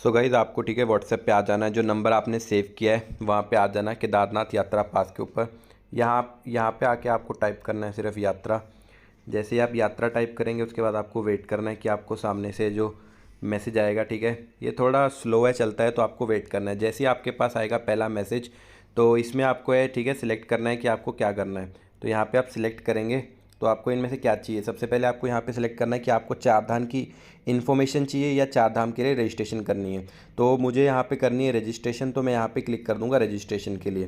So guys आपको ठीक है व्हाट्सएप पे आ जाना है, जो नंबर आपने सेव किया है वहाँ पे आ जाना है केदारनाथ यात्रा पास के ऊपर। यहाँ पे आके आपको टाइप करना है सिर्फ यात्रा। जैसे ही आप यात्रा टाइप करेंगे उसके बाद आपको वेट करना है कि आपको सामने से जो मैसेज आएगा, ठीक है ये थोड़ा स्लो है चलता है तो आपको वेट करना है। जैसे ही आपके पास आएगा पहला मैसेज तो इसमें आपको है ठीक है सिलेक्ट करना है कि आपको क्या करना है। तो यहाँ पे आप सिलेक्ट करेंगे तो आपको इनमें से क्या चाहिए। सबसे पहले आपको यहाँ पे सिलेक्ट करना है कि आपको चार धाम की इन्फॉर्मेशन चाहिए या चार धाम के लिए रजिस्ट्रेशन करनी है। तो मुझे यहाँ पे करनी है रजिस्ट्रेशन, तो मैं यहाँ पे क्लिक कर दूँगा रजिस्ट्रेशन के लिए।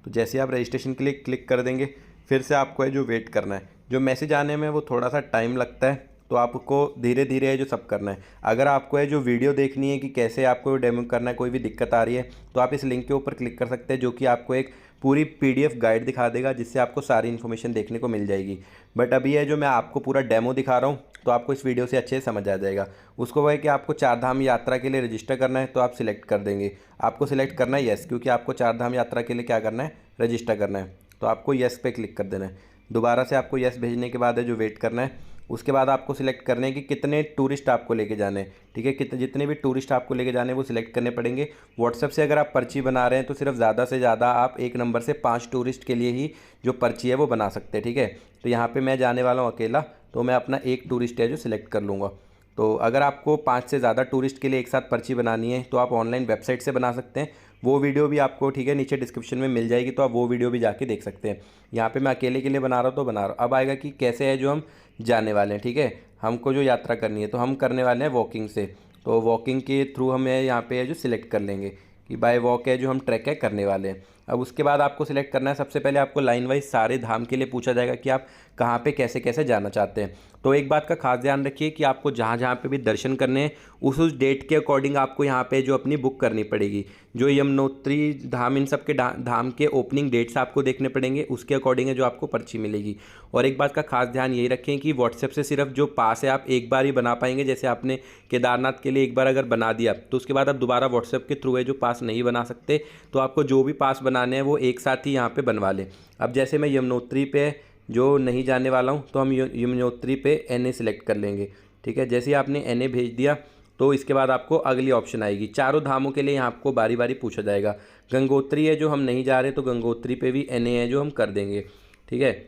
तो जैसे आप रजिस्ट्रेशन के लिए क्लिक कर देंगे फिर से आपको है जो वेट करना है। जो मैसेज आने में वो थोड़ा सा टाइम लगता है तो आपको धीरे धीरे है जो सब करना है। अगर आपको है जो वीडियो देखनी है कि कैसे आपको डेमो करना है, कोई भी दिक्कत आ रही है तो आप इस लिंक के ऊपर क्लिक कर सकते हैं, जो कि आपको एक पूरी पीडीएफ गाइड दिखा देगा जिससे आपको सारी इन्फॉर्मेशन देखने को मिल जाएगी। बट अभी है जो मैं आपको पूरा डेमो दिखा रहा हूँ तो आपको इस वीडियो से अच्छे से समझ आ जाएगा। उसको वह है कि आपको चार धाम यात्रा के लिए रजिस्टर करना है तो आप सिलेक्ट कर देंगे। आपको सिलेक्ट करना है येस, क्योंकि आपको चार धाम यात्रा के लिए क्या करना है रजिस्टर करना है। तो आपको येस पे क्लिक कर देना है। दोबारा से आपको येस भेजने के बाद है जो वेट करना है। उसके बाद आपको सिलेक्ट करने हैं कि कितने टूरिस्ट आपको लेके जाने हैं, ठीक है कितने जितने भी टूरिस्ट आपको लेके जाने हैं वो सिलेक्ट करने पड़ेंगे। व्हाट्सएप से अगर आप पर्ची बना रहे हैं तो सिर्फ ज़्यादा से ज़्यादा आप एक नंबर से 5 टूरिस्ट के लिए ही जो पर्ची है वो बना सकते हैं, ठीक है। तो यहाँ पे मैं जाने वाला हूँ अकेला, तो मैं अपना एक टूरिस्ट है जो सिलेक्ट कर लूँगा। तो अगर आपको 5 से ज़्यादा टूरिस्ट के लिए एक साथ पर्ची बनानी है तो आप ऑनलाइन वेबसाइट से बना सकते हैं। वो वीडियो भी आपको ठीक है नीचे डिस्क्रिप्शन में मिल जाएगी, तो आप वो वीडियो भी जाके देख सकते हैं। यहाँ पे मैं अकेले के लिए बना रहा हूँ तो बना रहा हूँ। अब आएगा कि कैसे है जो हम जाने वाले हैं, ठीक है हमको जो यात्रा करनी है तो हम करने वाले हैं वॉकिंग से। तो वॉकिंग के थ्रू हमें यहाँ पे है जो सिलेक्ट कर लेंगे कि बाय वॉक है जो हम ट्रैक है करने वाले हैं। अब उसके बाद आपको सिलेक्ट करना है, सबसे पहले आपको लाइन वाइज सारे धाम के लिए पूछा जाएगा कि आप कहाँ पे कैसे कैसे जाना चाहते हैं। तो एक बात का खास ध्यान रखिए कि आपको जहाँ जहाँ पे भी दर्शन करने हैं उस डेट के अकॉर्डिंग आपको यहाँ पे जो अपनी बुक करनी पड़ेगी। जो यमुनोत्री धाम इन सब के धाम के ओपनिंग डेट्स आपको देखने पड़ेंगे, उसके अकॉर्डिंग है जो आपको पर्ची मिलेगी। और एक बात का खास ध्यान यही रखें कि व्हाट्सएप से सिर्फ जो पास है आप एक बार ही बना पाएंगे। जैसे आपने केदारनाथ के लिए एक बार अगर बना दिया तो उसके बाद आप दोबारा व्हाट्सएप के थ्रू है जो पास नहीं बना सकते। तो आपको जो भी पास बनाने हैं वो एक साथ ही यहाँ पे बनवा लें। अब जैसे मैं यमुनोत्री पे जो नहीं जाने वाला हूँ तो हम यमुनोत्री पे NA सिलेक्ट कर लेंगे, ठीक है। जैसे ही आपने NA भेज दिया तो इसके बाद आपको अगली ऑप्शन आएगी। चारों धामों के लिए यहाँ आपको बारी बारी पूछा जाएगा। गंगोत्री है जो हम नहीं जा रहे तो गंगोत्री पे भी NA है जो हम कर देंगे, ठीक है।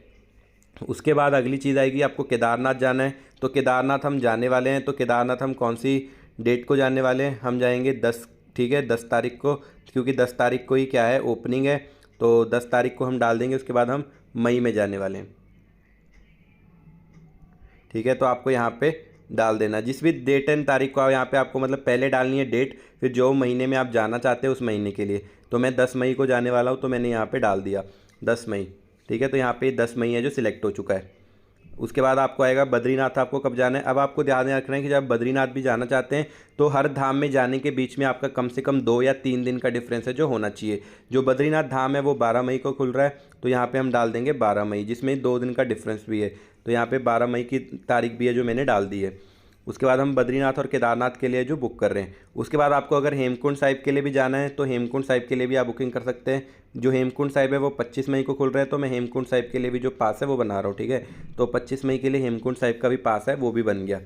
उसके बाद अगली चीज़ आएगी आपको केदारनाथ जाना है तो केदारनाथ हम जाने वाले हैं। तो केदारनाथ हम कौन सी डेट को जाने वाले हैं, हम जाएंगे 10, ठीक है 10 तारीख को, क्योंकि 10 तारीख को ही क्या है ओपनिंग है। तो 10 तारीख को हम डाल देंगे। उसके बाद हम मई में जाने वाले हैं, ठीक है। तो आपको यहाँ पे डाल देना जिस भी डेट एंड तारीख को यहाँ पे आपको मतलब पहले डालनी है डेट, फिर जो महीने में आप जाना चाहते हैं उस महीने के लिए। तो मैं 10 मई को जाने वाला हूँ तो मैंने यहाँ पे डाल दिया 10 मई, ठीक है। तो यहाँ पे 10 मई है जो सिलेक्ट हो चुका है। उसके बाद आपको आएगा बद्रीनाथ आपको कब जाना है। अब आपको ध्यान रखना है कि जब बद्रीनाथ भी जाना चाहते हैं तो हर धाम में जाने के बीच में आपका कम से कम 2 या 3 दिन का डिफरेंस है जो होना चाहिए। जो बद्रीनाथ धाम है वो 12 मई को खुल रहा है तो यहाँ पे हम डाल देंगे 12 मई, जिसमें 2 दिन का डिफरेंस भी है। तो यहाँ पे 12 मई की तारीख भी है जो मैंने डाल दी है। उसके बाद हम बद्रीनाथ और केदारनाथ के लिए जो बुक कर रहे हैं। उसके बाद आपको अगर हेमकुंड साहिब के लिए भी जाना है तो हेमकुंड साहिब के लिए भी आप बुकिंग कर सकते हैं। जो हेमकुंड साहिब है वो 25 मई को खुल रहा है तो मैं हेमकुंड साहिब के लिए भी जो पास है वो बना रहा हूँ, ठीक है। तो 25 मई के लिए हेमकुंड साहिब का भी पास है वो भी बन गया।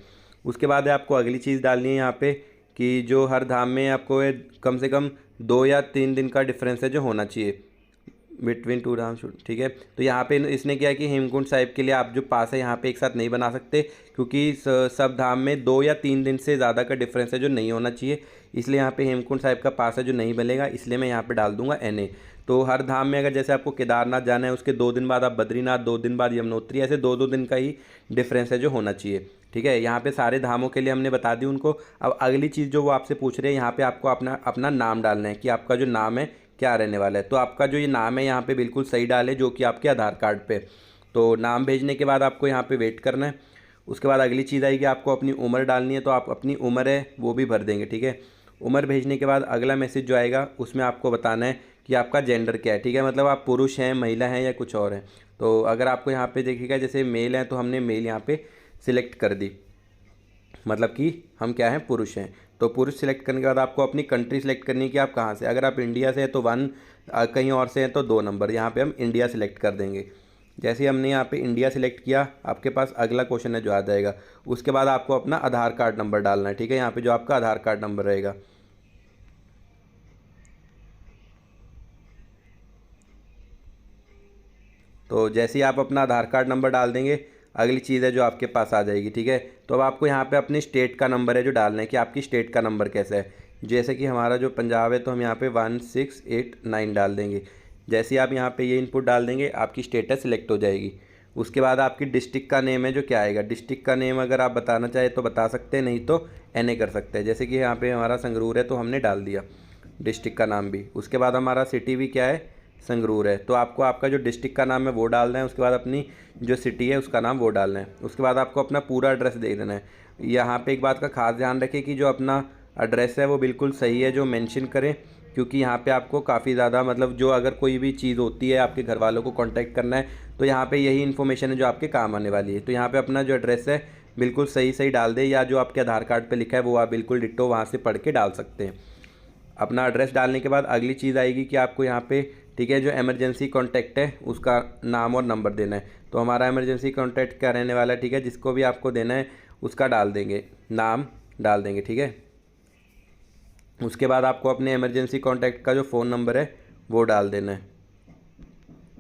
उसके बाद आपको अगली चीज़ डालनी है यहाँ पे कि जो हर धाम में आपको कम से कम 2 या 3 दिन का डिफरेंस है जो होना चाहिए बिटवीन टू धाम, ठीक है। तो यहाँ पे इसने क्या है कि हेमकुंड साहिब के लिए आप जो पास है यहाँ पे एक साथ नहीं बना सकते, क्योंकि सब धाम में 2 या 3 दिन से ज़्यादा का डिफरेंस है जो नहीं होना चाहिए। इसलिए यहाँ पे हेमकुंड साहिब का पास है जो नहीं बनेगा, इसलिए मैं यहाँ पे डाल दूंगा NA। तो हर धाम में अगर जैसे आपको केदारनाथ जाना है उसके 2 दिन बाद आप बद्रीनाथ, 2 दिन बाद यमुनोत्री, ऐसे 2-2 दिन का ही डिफरेंस है जो होना चाहिए, ठीक है। यहाँ पे सारे धामों के लिए हमने बता दी उनको। अब अगली चीज़ जो वो आपसे पूछ रहे हैं, यहाँ पे आपको अपना अपना नाम डालना है कि आपका जो नाम है क्या रहने वाला है। तो आपका जो ये नाम है यहाँ पे बिल्कुल सही डाले जो कि आपके आधार कार्ड पे। तो नाम भेजने के बाद आपको यहाँ पे वेट करना है। उसके बाद अगली चीज़ आएगी आपको अपनी उम्र डालनी है, तो आप अपनी उम्र है वो भी भर देंगे, ठीक है। उम्र भेजने के बाद अगला मैसेज जो आएगा उसमें आपको बताना है कि आपका जेंडर क्या है, ठीक है। मतलब आप पुरुष हैं, महिला हैं या कुछ और हैं। तो अगर आपको यहाँ पे देखिएगा जैसे मेल है तो हमने मेल यहाँ पे सिलेक्ट कर दी, मतलब कि हम क्या हैं पुरुष हैं। तो पुरुष सिलेक्ट करने के बाद आपको अपनी कंट्री सिलेक्ट करनी है कि आप कहाँ से। अगर आप इंडिया से हैं तो 1, कहीं और से हैं तो 2 नंबर। यहाँ पे हम इंडिया सिलेक्ट कर देंगे। जैसे ही हमने यहाँ पे इंडिया सिलेक्ट किया आपके पास अगला क्वेश्चन है जो आ जाएगा। उसके बाद आपको अपना आधार कार्ड नंबर डालना है, ठीक है। यहाँ पे जो आपका आधार कार्ड नंबर रहेगा तो जैसे ही आप अपना आधार कार्ड नंबर डाल देंगे, अगली चीज़ है जो आपके पास आ जाएगी, ठीक है। तो अब आपको यहाँ पे अपनी स्टेट का नंबर है जो डालना है कि आपकी स्टेट का नंबर कैसा है। जैसे कि हमारा जो पंजाब है तो हम यहाँ पे 1689 डाल देंगे। जैसे ही आप यहाँ पे ये इनपुट डाल देंगे, आपकी स्टेटस सिलेक्ट हो जाएगी। उसके बाद आपकी डिस्ट्रिक्ट का नेम है जो क्या आएगा। डिस्ट्रिक्ट का नेम अगर आप बताना चाहें तो बता सकते हैं, नहीं तो NA कर सकते हैं। जैसे कि यहाँ पे हमारा संगरूर है तो हमने डाल दिया डिस्ट्रिक्ट का नाम भी। उसके बाद हमारा सिटी भी क्या है, संगरूर है, तो आपको आपका जो डिस्ट्रिक्ट का नाम है वो डालना है। उसके बाद अपनी जो सिटी है उसका नाम वो डालना है। उसके बाद आपको अपना पूरा एड्रेस दे देना है। यहाँ पे एक बात का खास ध्यान रखें कि जो अपना एड्रेस है वो बिल्कुल सही है जो मेंशन करें, क्योंकि यहाँ पे आपको काफ़ी ज़्यादा मतलब जो अगर कोई भी चीज़ होती है आपके घर वालों को कांटेक्ट करना है तो यहाँ पे यही इन्फॉर्मेशन है जो आपके काम आने वाली है। तो यहाँ पे अपना जो एड्रेस है बिल्कुल सही सही डाल दे, या जो आपके आधार कार्ड पे लिखा है वो आप बिल्कुल डिट्टो वहाँ से पढ़ के डाल सकते हैं। अपना एड्रेस डालने के बाद अगली चीज़ आएगी कि आपको यहाँ पे, ठीक है, जो इमरजेंसी कॉन्टैक्ट है उसका नाम और नंबर देना है। तो हमारा इमरजेंसी कॉन्टैक्ट क्या रहने वाला है, ठीक है, जिसको भी आपको देना है उसका डाल देंगे, नाम डाल देंगे, ठीक है। उसके बाद आपको अपने इमरजेंसी कॉन्टैक्ट का जो फ़ोन नंबर है वो डाल देना है।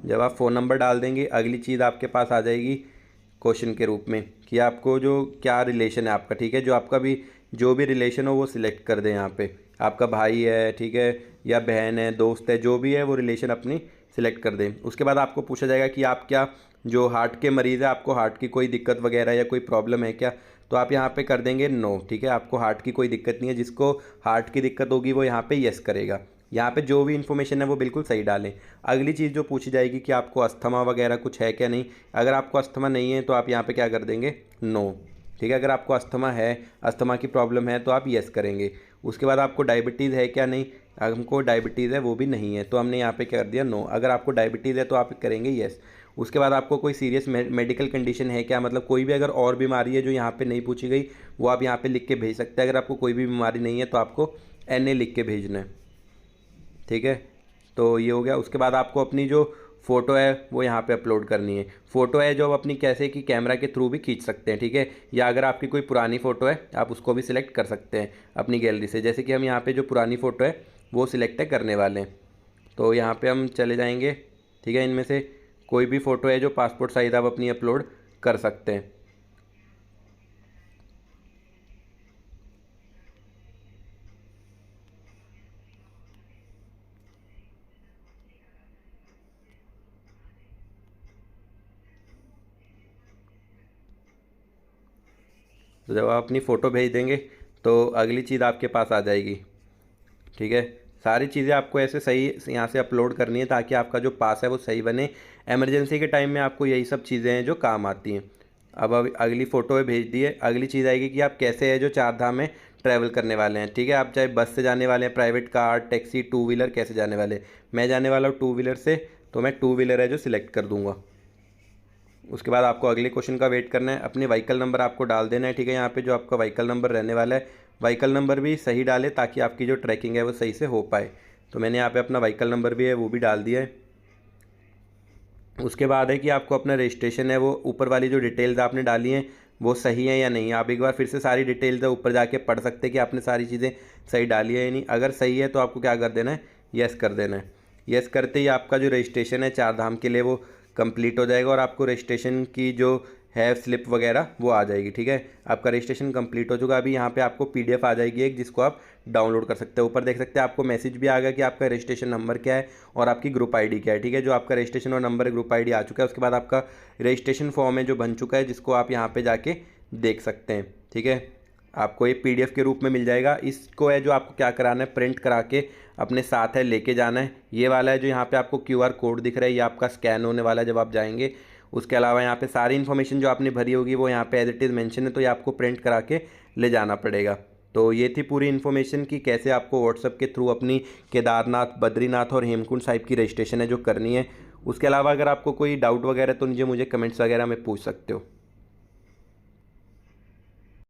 जब आप फ़ोन नंबर डाल देंगे, अगली चीज़ आपके पास आ जाएगी क्वेश्चन के रूप में कि आपको जो क्या रिलेशन है आपका, ठीक है, जो आपका भी जो भी रिलेशन हो वो सिलेक्ट कर दें। यहाँ पे आपका भाई है, ठीक है, या बहन है, दोस्त है, जो भी है वो रिलेशन अपनी सिलेक्ट कर दें। उसके बाद आपको पूछा जाएगा कि आप क्या जो हार्ट के मरीज़ है, आपको हार्ट की कोई दिक्कत वगैरह या कोई प्रॉब्लम है क्या, तो आप यहाँ पे कर देंगे नो, ठीक है, आपको हार्ट की कोई दिक्कत नहीं है। जिसको हार्ट की दिक्कत होगी वो यहाँ पे यस करेगा। यहाँ पे जो भी इन्फॉर्मेशन है वो बिल्कुल सही डालें। अगली चीज़ जो पूछी जाएगी कि आपको अस्थमा वगैरह कुछ है क्या नहीं। अगर आपको अस्थमा नहीं है तो आप यहाँ पे क्या कर देंगे, नो, ठीक है। अगर आपको अस्थमा है, अस्थमा की प्रॉब्लम है तो आप यस करेंगे। उसके बाद आपको डायबिटीज़ है क्या नहीं, हमको डायबिटीज़ है वो भी नहीं है तो हमने यहाँ पे क्या कर दिया, नो। अगर आपको डायबिटीज़ है तो आप करेंगे यस। उसके बाद आपको कोई सीरियस मेडिकल कंडीशन है क्या, मतलब कोई भी अगर और बीमारी है जो यहाँ पे नहीं पूछी गई वो आप यहाँ पे लिख के भेज सकते हैं। अगर आपको कोई भी बीमारी नहीं है तो आपको NA लिख के भेजना है, ठीक है। तो ये हो गया। उसके बाद आपको अपनी जो फ़ोटो है वो यहाँ पे अपलोड करनी है। फ़ोटो है जो अपनी कैसे कि कैमरा के थ्रू भी खींच सकते हैं, ठीक है, या अगर आपकी कोई पुरानी फ़ोटो है आप उसको भी सिलेक्ट कर सकते हैं अपनी गैलरी से। जैसे कि हम यहाँ पे जो पुरानी फ़ोटो है वो सिलेक्ट करने वाले हैं। तो यहाँ पे हम चले जाएंगे, ठीक है, इनमें से कोई भी फ़ोटो है जो पासपोर्ट साइज़ आप अपनी अपलोड कर सकते हैं। तो जब आप अपनी फ़ोटो भेज देंगे तो अगली चीज़ आपके पास आ जाएगी, ठीक है। सारी चीज़ें आपको ऐसे सही यहाँ से अपलोड करनी है ताकि आपका जो पास है वो सही बने। इमरजेंसी के टाइम में आपको यही सब चीज़ें हैं जो काम आती हैं। अब अगली फ़ोटो है भेज दी है। अगली चीज़ आएगी कि आप कैसे है जो 4 धाम में ट्रैवल करने वाले हैं, ठीक है। आप चाहे बस से जाने वाले हैं, प्राइवेट कार, टैक्सी, 2 व्हीलर, कैसे जाने वाले हैं। मैं जाने वाला हूँ 2 व्हीलर से, तो मैं 2 व्हीलर है जो सिलेक्ट कर दूँगा। उसके बाद आपको अगले क्वेश्चन का वेट करना है। अपने व्हीकल नंबर आपको डाल देना है, ठीक है। यहाँ पे जो आपका व्हीकल नंबर रहने वाला है, व्हीकल नंबर भी सही डालें ताकि आपकी जो ट्रैकिंग है वो सही से हो पाए। तो मैंने यहाँ पे अपना व्हीकल नंबर भी है वो भी डाल दिया है। उसके बाद है कि आपको अपना रजिस्ट्रेशन है वो ऊपर वाली जो डिटेल्स आपने डाली हैं वो सही है या नहीं। आप एक बार फिर से सारी डिटेल्स है ऊपर जाके पढ़ सकते हैं कि आपने सारी चीज़ें सही डाली है या नहीं। अगर सही है तो आपको क्या कर देना है, यस कर देना है। यस करते ही आपका जो रजिस्ट्रेशन है 4 धाम के लिए वो कंप्लीट हो जाएगा और आपको रजिस्ट्रेशन की जो है स्लिप वगैरह वो आ जाएगी, ठीक है। आपका रजिस्ट्रेशन कंप्लीट हो चुका। अभी यहाँ पे आपको PDF आ जाएगी एक, जिसको आप डाउनलोड कर सकते हैं। ऊपर देख सकते हैं आपको मैसेज भी आ गया कि आपका रजिस्ट्रेशन नंबर क्या है और आपकी ग्रुप ID क्या है, ठीक है। जो आपका रजिस्ट्रेशन और नंबर ग्रुप ID आ चुका है। उसके बाद आपका रजिस्ट्रेशन फॉर्म है जो बन चुका है, जिसको आप यहाँ पर जाके देख सकते हैं, ठीक है। आपको ये PDF के रूप में मिल जाएगा। इसको है जो आपको क्या कराना है, प्रिंट करा के अपने साथ है लेके जाना है। ये वाला है जो यहाँ पे आपको QR कोड दिख रहा है, ये आपका स्कैन होने वाला है जब आप जाएंगे। उसके अलावा यहाँ पे सारी इन्फॉर्मेशन जो आपने भरी होगी वो यहाँ पे एज इट इज़ मेंशन है, तो ये आपको प्रिंट करा के ले जाना पड़ेगा। तो ये थी पूरी इन्फॉर्मेशन कि कैसे आपको व्हाट्सएप के थ्रू अपनी केदारनाथ, बद्रीनाथ और हेमकुंड साहिब की रजिस्ट्रेशन है जो करनी है। उसके अलावा अगर आपको कोई डाउट वगैरह तो मुझे कमेंट्स वगैरह में पूछ सकते हो।